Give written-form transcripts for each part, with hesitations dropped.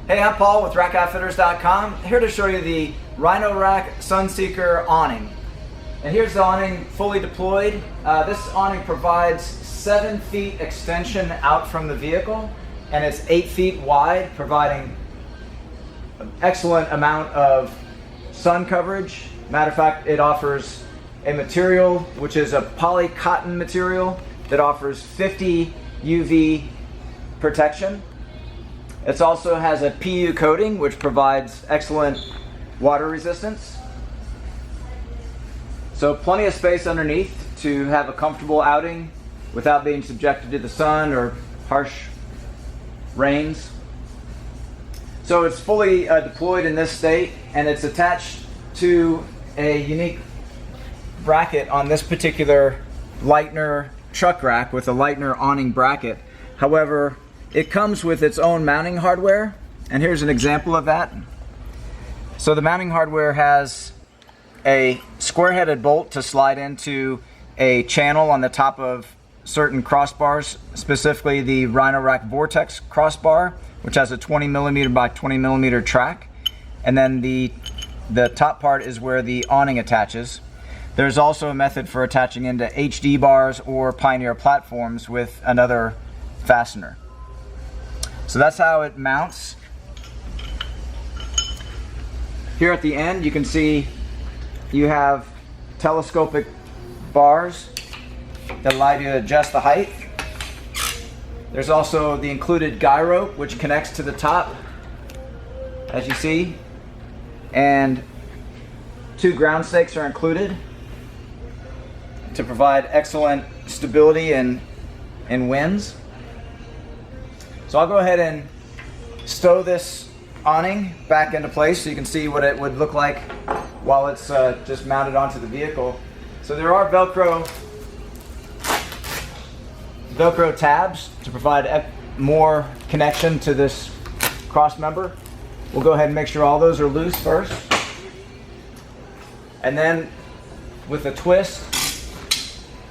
Hey, I'm Paul with RackOutfitters.com, here to show you the Rhino-Rack Sunseeker awning. And here's the awning fully deployed. This awning provides 7 feet extension out from the vehicle, and it's 8 feet wide, providing an excellent amount of sun coverage. Matter of fact, it offers a material which is a poly cotton material that offers 50 UV protection. It also has a PU coating which provides excellent water resistance. So plenty of space underneath to have a comfortable outing without being subjected to the sun or harsh rains. So it's fully deployed in this state, and it's attached to a unique bracket on this particular Lightner truck rack with a Lightner awning bracket. However, it comes with its own mounting hardware, and here's an example of that. So the mounting hardware has a square-headed bolt to slide into a channel on the top of certain crossbars, specifically the RhinoRack Vortex crossbar, which has a 20mm by 20mm track, and then the top part is where the awning attaches. There's also a method for attaching into HD bars or Pioneer platforms with another fastener. So that's how it mounts. Here at the end, you can see you have telescopic bars that allow you to adjust the height. There's also the included guy rope which connects to the top, as you see, and 2 ground stakes are included to provide excellent stability in winds. So I'll go ahead and stow this awning back into place so you can see what it would look like while it's just mounted onto the vehicle. So there are Velcro tabs to provide more connection to this cross member. We'll go ahead and make sure all those are loose first. And then with a twist,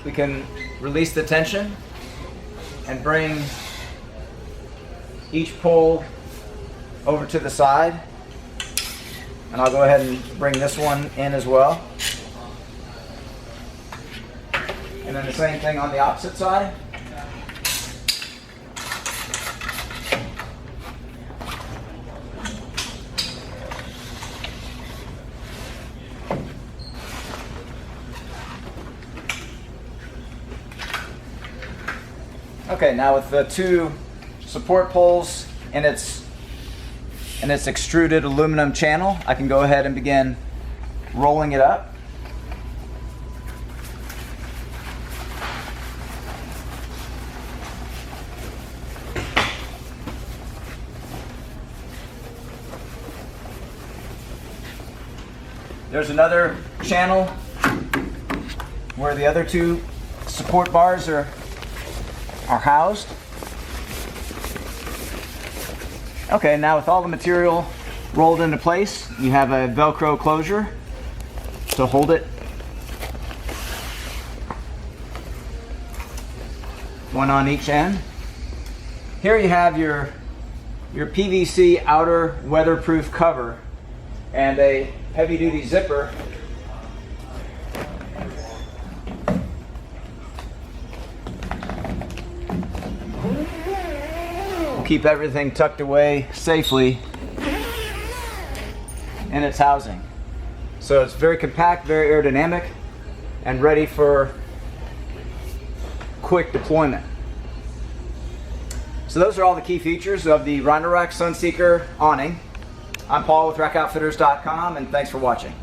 we can release the tension and bring each pole over to the side. And I'll go ahead and bring this one in as well. And then the same thing on the opposite side. Okay, now with the 2 support poles in its extruded aluminum channel, I can go ahead and begin rolling it up. There's another channel where the other 2 support bars are housed. Okay, now with all the material rolled into place, you have a Velcro closure to hold it. One on each end. Here you have your PVC outer weatherproof cover and a heavy-duty zipper. Keep everything tucked away safely in its housing. So it's very compact, very aerodynamic, and ready for quick deployment. So those are all the key features of the RhinoRack Sunseeker awning. I'm Paul with RackOutfitters.com, and thanks for watching.